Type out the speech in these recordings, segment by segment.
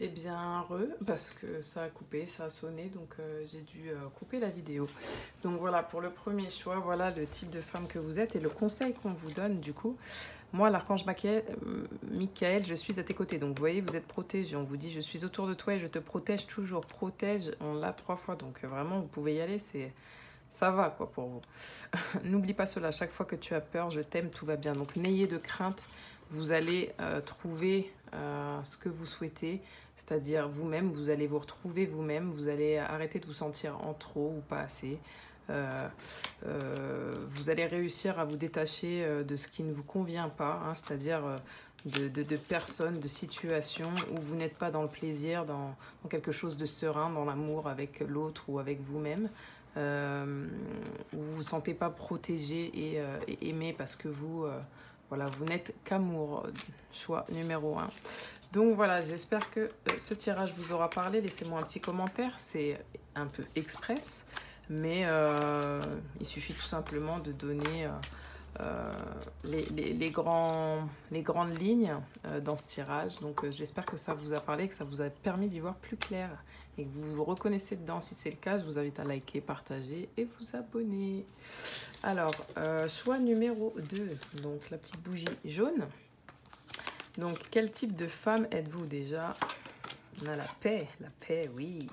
Eh bien, heureux, parce que ça a coupé, ça a sonné, donc j'ai dû couper la vidéo. Donc voilà, pour le premier choix, voilà le type de femme que vous êtes et le conseil qu'on vous donne du coup. Moi, l'archange Michael, je suis à tes côtés. Donc vous voyez, vous êtes protégé. On vous dit, je suis autour de toi et je te protège toujours. Protège, on l'a 3 fois, donc vraiment, vous pouvez y aller, ça va quoi pour vous. N'oublie pas cela, chaque fois que tu as peur, je t'aime, tout va bien. Donc n'ayez de crainte, vous allez trouver ce que vous souhaitez, c'est-à-dire vous-même, vous allez vous retrouver vous-même, vous allez arrêter de vous sentir en trop ou pas assez. Vous allez réussir à vous détacher de ce qui ne vous convient pas, hein, c'est-à-dire de personnes, de situations où vous n'êtes pas dans le plaisir, dans quelque chose de serein, dans l'amour avec l'autre ou avec vous-même. Où vous ne vous sentez pas protégé et aimé parce que voilà, vous n'êtes qu'amour, choix numéro 1. Donc voilà, j'espère que ce tirage vous aura parlé. Laissez-moi un petit commentaire, c'est un peu express, mais il suffit tout simplement de donner les grandes lignes dans ce tirage. Donc j'espère que ça vous a parlé, que ça vous a permis d'y voir plus clair et que vous vous reconnaissez dedans. Si c'est le cas, je vous invite à liker, partager et vous abonner. Alors, choix numéro 2, donc la petite bougie jaune. Donc, quel type de femme êtes-vous déjà? On a la paix, oui.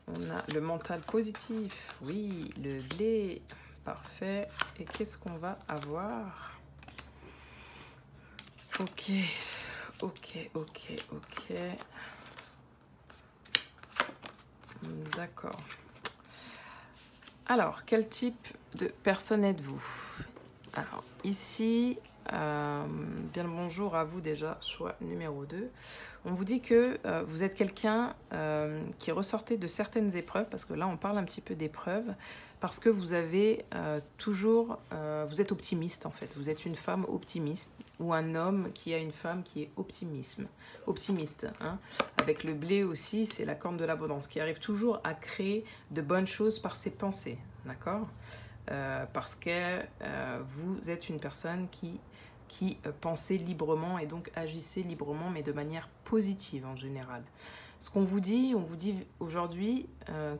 On a le mental positif, oui. Le blé, parfait. Et qu'est-ce qu'on va avoir? Ok. D'accord. Alors, quel type de personne êtes-vous? Alors, ici, bien le bonjour à vous déjà, choix numéro 2. On vous dit que vous êtes quelqu'un qui ressortait de certaines épreuves, parce que là, on parle un petit peu d'épreuves, parce que vous avez vous êtes optimiste en fait. Vous êtes une femme optimiste, ou un homme qui a une femme qui est optimiste. Hein. Avec le blé aussi, c'est la corne de l'abondance, qui arrive toujours à créer de bonnes choses par ses pensées. D'accord? Parce que vous êtes une personne qui pensez librement et donc agissez librement, mais de manière positive en général. Ce qu'on vous dit, on vous dit aujourd'hui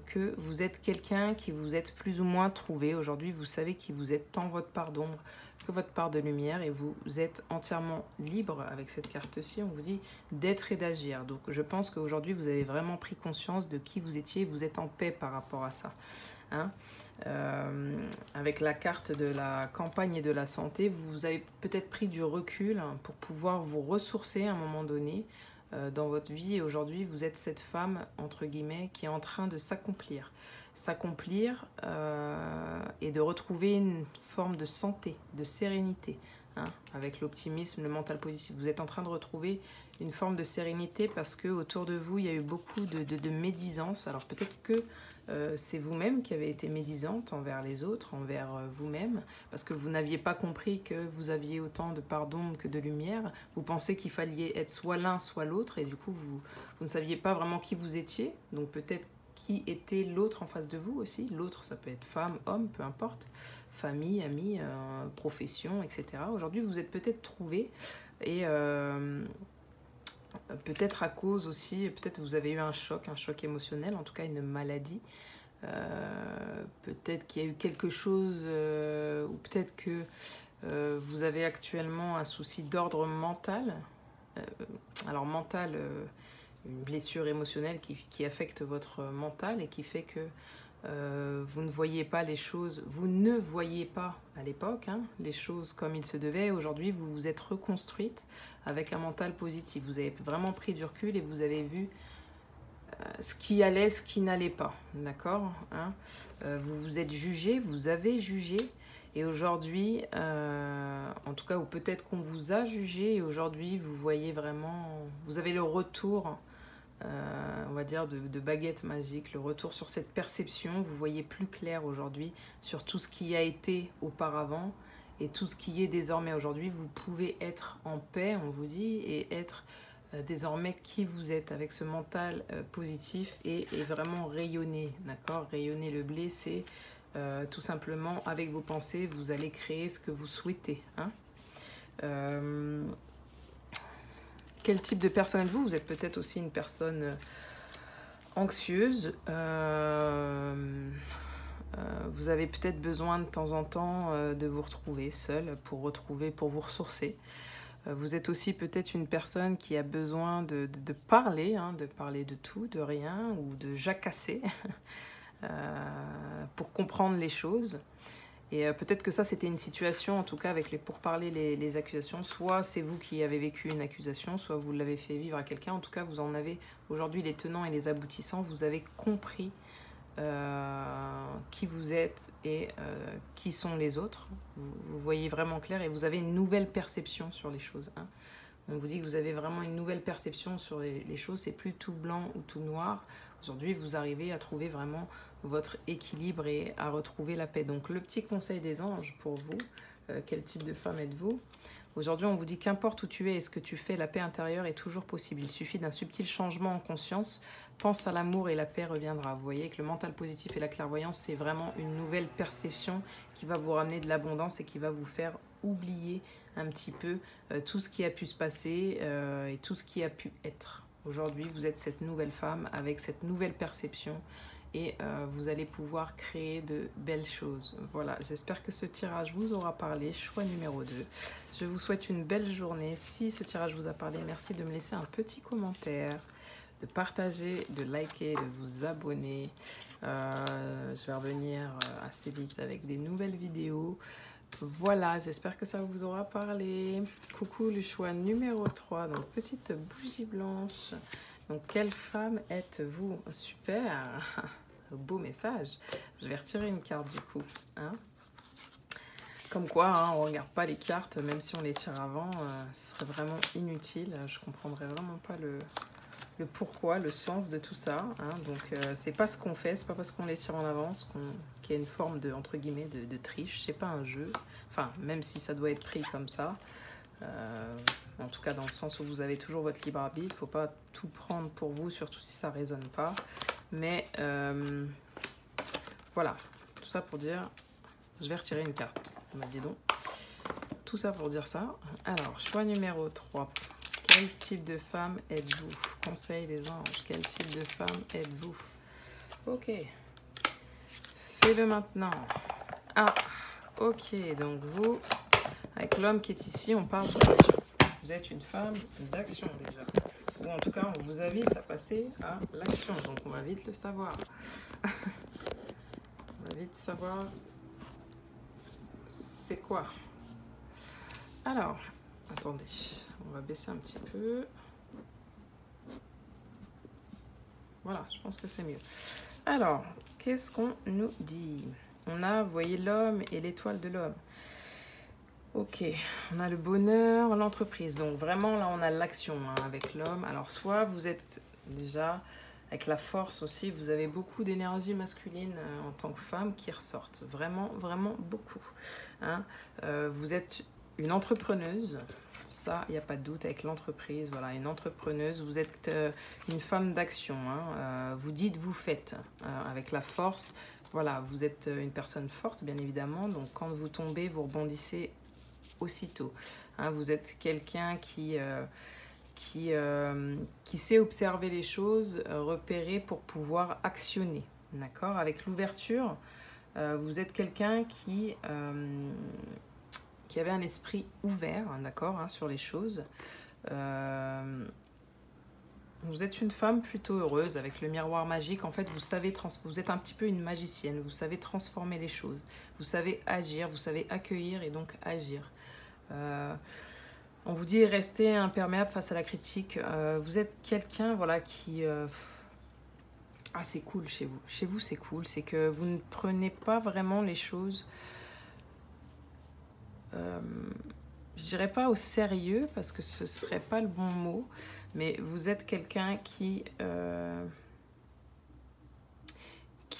que vous êtes quelqu'un qui vous êtes plus ou moins trouvé. Aujourd'hui, vous savez qui vous êtes, tant votre part d'ombre que votre part de lumière, et vous êtes entièrement libre avec cette carte-ci. On vous dit d'être et d'agir. Donc je pense qu'aujourd'hui, vous avez vraiment pris conscience de qui vous étiez, vous êtes en paix par rapport à ça. Hein. Avec la carte de la campagne et de la santé, vous avez peut-être pris du recul pour pouvoir vous ressourcer à un moment donné dans votre vie. Et aujourd'hui, vous êtes cette femme, entre guillemets, qui est en train de s'accomplir. S'accomplir et de retrouver une forme de santé, de sérénité. Hein, avec l'optimisme, le mental positif. Vous êtes en train de retrouver une forme de sérénité parce que autour de vous, il y a eu beaucoup de médisance. Alors peut-être que c'est vous-même qui avez été médisante envers les autres, envers vous-même, parce que vous n'aviez pas compris que vous aviez autant de part d'ombre que de lumière. Vous pensez qu'il fallait être soit l'un, soit l'autre, et du coup, vous ne saviez pas vraiment qui vous étiez. Donc peut-être qui était l'autre en face de vous aussi. L'autre, ça peut être femme, homme, peu importe. Famille, amis, profession, etc. Aujourd'hui, vous êtes peut-être trouvé et peut-être à cause aussi, peut-être vous avez eu un choc émotionnel, en tout cas une maladie. Peut-être qu'il y a eu quelque chose, ou peut-être que vous avez actuellement un souci d'ordre mental. Alors mental, une blessure émotionnelle qui affecte votre mental et qui fait que vous ne voyez pas les choses, vous ne voyez pas à l'époque les choses comme il se devait. Aujourd'hui, vous vous êtes reconstruite avec un mental positif. Vous avez vraiment pris du recul et vous avez vu ce qui allait, ce qui n'allait pas. D'accord, hein. Vous vous êtes jugé, vous avez jugé. Et aujourd'hui, en tout cas, ou peut-être qu'on vous a jugé, et aujourd'hui, vous voyez vraiment, vous avez le retour, on va dire, de baguette magique, le retour sur cette perception. Vous voyez plus clair aujourd'hui sur tout ce qui a été auparavant et tout ce qui est désormais aujourd'hui. Vous pouvez être en paix, on vous dit, et être désormais qui vous êtes avec ce mental positif et vraiment rayonner, d'accord? Rayonner le blé, c'est tout simplement avec vos pensées, vous allez créer ce que vous souhaitez. Hein. quel type de personne êtes-vous? Vous êtes peut-être aussi une personne anxieuse. Vous avez peut-être besoin de temps en temps de vous retrouver seul pour vous ressourcer. Vous êtes aussi peut-être une personne qui a besoin de parler, hein, de parler de tout, de rien, ou de jacasser pour comprendre les choses. Et peut-être que ça, c'était une situation, en tout cas avec les pourparlers, les accusations. Soit c'est vous qui avez vécu une accusation, soit vous l'avez fait vivre à quelqu'un. En tout cas, vous en avez aujourd'hui les tenants et les aboutissants. Vous avez compris qui vous êtes et qui sont les autres. Vous voyez vraiment clair et vous avez une nouvelle perception sur les choses. Hein. On vous dit que vous avez vraiment une nouvelle perception sur les choses. C'est plus tout blanc ou tout noir. Aujourd'hui, vous arrivez à trouver vraiment votre équilibre et à retrouver la paix. Donc, le petit conseil des anges pour vous, quel type de femme êtes-vous? Aujourd'hui, on vous dit qu'importe où tu es et ce que tu fais, la paix intérieure est toujours possible. Il suffit d'un subtil changement en conscience. Pense à l'amour et la paix reviendra. Vous voyez que le mental positif et la clairvoyance, c'est vraiment une nouvelle perception qui va vous ramener de l'abondance et qui va vous faire oublier un petit peu tout ce qui a pu se passer et tout ce qui a pu être. Aujourd'hui, vous êtes cette nouvelle femme avec cette nouvelle perception et vous allez pouvoir créer de belles choses. Voilà, j'espère que ce tirage vous aura parlé. Choix numéro 2. Je vous souhaite une belle journée. Si ce tirage vous a parlé, merci de me laisser un petit commentaire, de partager, de liker, de vous abonner. Je vais revenir assez vite avec des nouvelles vidéos. Voilà, j'espère que ça vous aura parlé. Coucou, le choix numéro 3. Donc, petite bougie blanche. Donc, quelle femme êtes-vous? Super. Beau message. Je vais retirer une carte du coup. Hein. Comme quoi, hein, on ne regarde pas les cartes, même si on les tire avant. Ce serait vraiment inutile. Je ne comprendrais vraiment pas le pourquoi, le sens de tout ça. Hein. Donc, c'est pas ce qu'on fait, c'est pas parce qu'on les tire en avance qu'il y a une forme de, entre guillemets, de triche. C'est pas un jeu. Enfin, même si ça doit être pris comme ça. En tout cas, dans le sens où vous avez toujours votre libre arbitre. Il ne faut pas tout prendre pour vous, surtout si ça ne résonne pas. Mais voilà, tout ça pour dire... Je vais retirer une carte. Dis donc. Tout ça pour dire ça. Alors, choix numéro 3. Quel type de femme êtes-vous? Conseil des anges. Quel type de femme êtes-vous? Ok. Fais-le maintenant. Ah, ok. Donc vous, avec l'homme qui est ici, on parle d'action. Vous êtes une femme d'action déjà. Ou en tout cas, on vous invite à passer à l'action. Donc on va vite le savoir. On va vite savoir c'est quoi. Alors, attendez. On va baisser un petit peu. Voilà, je pense que c'est mieux. Alors, qu'est-ce qu'on nous dit? On a, vous voyez, l'homme et l'étoile de l'homme. Ok, on a le bonheur, l'entreprise. Donc vraiment, là, on a l'action hein, avec l'homme. Alors, soit vous êtes déjà avec la force aussi, vous avez beaucoup d'énergie masculine en tant que femme qui ressortent. Vraiment, vraiment beaucoup. Hein. Vous êtes une entrepreneuse. Ça, il n'y a pas de doute avec l'entreprise. Voilà, une entrepreneuse. Vous êtes une femme d'action. Hein. Vous dites, vous faites. Avec la force, voilà, vous êtes une personne forte, bien évidemment. Donc, quand vous tombez, vous rebondissez aussitôt. Hein, vous êtes quelqu'un qui sait observer les choses, repérer pour pouvoir actionner. D'accord? Avec l'ouverture, vous êtes quelqu'un qui avait un esprit ouvert, hein, d'accord, hein, sur les choses. Vous êtes une femme plutôt heureuse avec le miroir magique. En fait, vous êtes un petit peu une magicienne. Vous savez transformer les choses. Vous savez agir, vous savez accueillir et donc agir. On vous dit rester imperméable face à la critique. Vous êtes quelqu'un voilà, qui... Ah, c'est cool chez vous. Chez vous, c'est cool. C'est que vous ne prenez pas vraiment les choses... je dirais pas au sérieux, parce que ce serait pas le bon mot. Mais vous êtes quelqu'un qui a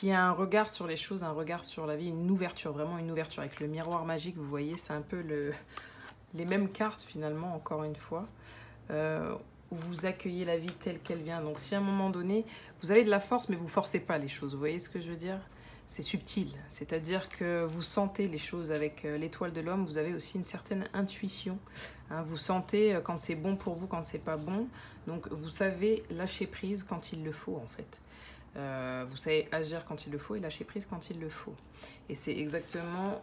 un regard sur les choses, un regard sur la vie, une ouverture, vraiment une ouverture. Avec le miroir magique, vous voyez, c'est un peu les mêmes cartes finalement, encore une fois, où vous accueillez la vie telle qu'elle vient. Donc si à un moment donné, vous avez de la force, mais vous ne forcez pas les choses, vous voyez ce que je veux dire? c'est subtil. C'est-à-dire que vous sentez les choses avec l'étoile de l'homme. Vous avez aussi une certaine intuition. Hein, vous sentez quand c'est bon pour vous, quand c'est pas bon. Donc vous savez lâcher prise quand il le faut en fait. Vous savez agir quand il le faut et lâcher prise quand il le faut. Et c'est exactement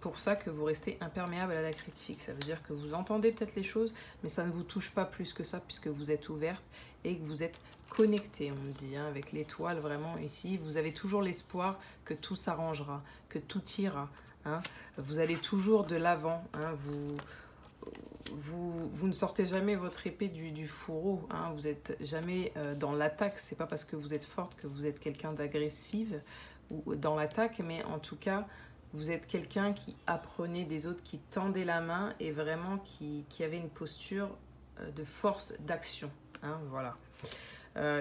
pour ça que vous restez imperméable à la critique. Ça veut dire que vous entendez peut-être les choses, mais ça ne vous touche pas plus que ça puisque vous êtes ouverte et que vous êtes connecté, on me dit, hein, avec l'étoile vraiment ici. Vous avez toujours l'espoir que tout s'arrangera, que tout ira. Hein. Vous allez toujours de l'avant. Hein, vous ne sortez jamais votre épée du fourreau, hein, vous n'êtes jamais dans l'attaque, c'est pas parce que vous êtes forte que vous êtes quelqu'un d'agressive ou dans l'attaque, mais en tout cas, vous êtes quelqu'un qui apprenait des autres, qui tendait la main et vraiment qui avait une posture de force d'action, hein, voilà.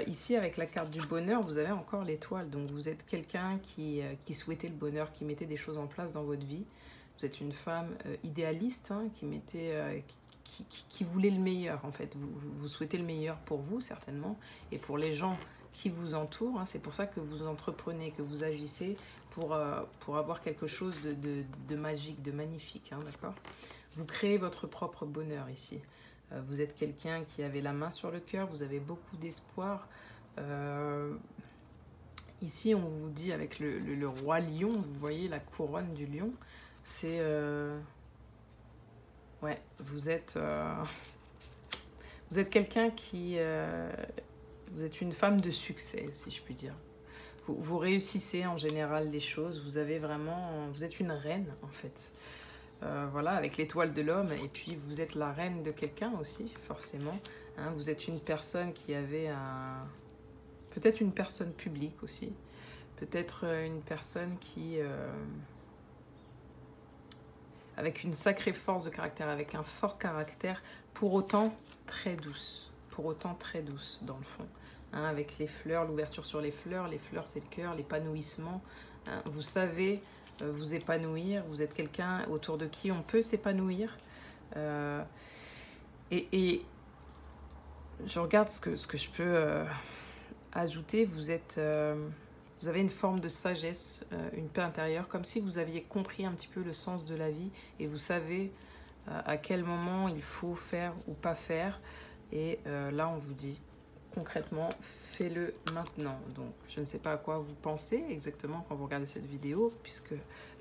Ici, avec la carte du bonheur, vous avez encore l'étoile, donc vous êtes quelqu'un qui souhaitait le bonheur, qui mettait des choses en place dans votre vie. Vous êtes une femme idéaliste, hein, qui voulait le meilleur en fait. Vous souhaitez le meilleur pour vous certainement et pour les gens qui vous entourent. Hein. C'est pour ça que vous entreprenez, que vous agissez pour avoir quelque chose de magique, de magnifique. Hein, d'accord ? Vous créez votre propre bonheur ici. Vous êtes quelqu'un qui avait la main sur le cœur, vous avez beaucoup d'espoir. Ici, on vous dit avec le roi lion, vous voyez la couronne du lion, c'est... ouais, vous êtes quelqu'un qui... vous êtes une femme de succès, si je puis dire. Vous réussissez en général les choses, vous avez vraiment... Vous êtes une reine, en fait. Voilà, avec l'étoile de l'homme, et puis vous êtes la reine de quelqu'un aussi, forcément. Hein, vous êtes une personne qui avait un... Peut-être une personne publique aussi. Peut-être une personne qui... avec une sacrée force de caractère, avec un fort caractère, pour autant très douce. Pour autant très douce, dans le fond. Hein, avec les fleurs, l'ouverture sur les fleurs c'est le cœur, l'épanouissement. Hein, vous savez vous épanouir, vous êtes quelqu'un autour de qui on peut s'épanouir. Et je regarde ce que je peux ajouter, vous avez une forme de sagesse, une paix intérieure, comme si vous aviez compris un petit peu le sens de la vie et vous savez à quel moment il faut faire ou pas faire. Et là, on vous dit concrètement, fais-le maintenant. Donc, je ne sais pas à quoi vous pensez exactement quand vous regardez cette vidéo, puisque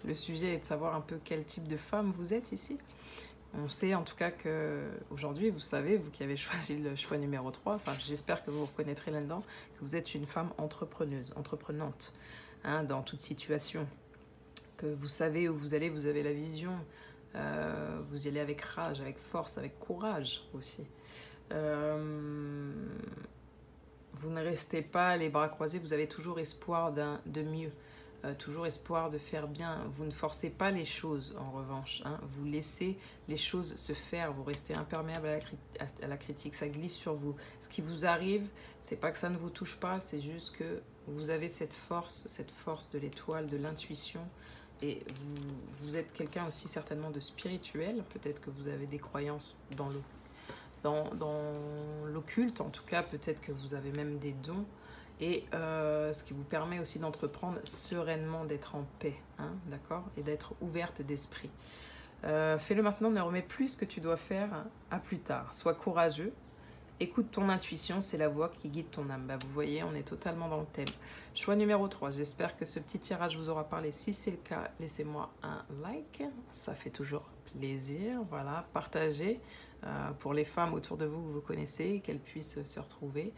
le sujet est de savoir un peu quel type de femme vous êtes ici. On sait en tout cas qu'aujourd'hui, vous savez, vous qui avez choisi le choix numéro 3, enfin, j'espère que vous vous reconnaîtrez là-dedans, que vous êtes une femme entrepreneuse, entreprenante, hein, dans toute situation. Que vous savez où vous allez, vous avez la vision, vous y allez avec rage, avec force, avec courage aussi. Vous ne restez pas les bras croisés, vous avez toujours espoir de mieux, toujours espoir de faire bien. Vous ne forcez pas les choses en revanche, hein. Vous laissez les choses se faire, vous restez imperméable à la critique, ça glisse sur vous. Ce qui vous arrive, c'est pas que ça ne vous touche pas, c'est juste que vous avez cette force de l'étoile, de l'intuition. Et vous êtes quelqu'un aussi certainement de spirituel, peut-être que vous avez des croyances dans l'occulte, en tout cas peut-être que vous avez même des dons, et ce qui vous permet aussi d'entreprendre sereinement, d'être en paix, hein, d'accord, et d'être ouverte d'esprit. Fais-le maintenant, ne remets plus ce que tu dois faire à plus tard. Sois courageux, écoute ton intuition, c'est la voix qui guide ton âme. Bah, vous voyez, on est totalement dans le thème. Choix numéro 3, j'espère que ce petit tirage vous aura parlé. Si c'est le cas, laissez-moi un like, ça fait toujours plaisir. Voilà, partagez pour les femmes autour de vous que vous connaissez, qu'elles puissent se retrouver.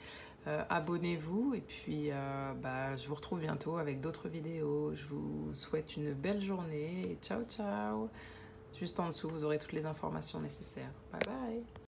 Abonnez-vous et puis je vous retrouve bientôt avec d'autres vidéos. Je vous souhaite une belle journée et ciao ciao. Juste en dessous, vous aurez toutes les informations nécessaires. Bye bye.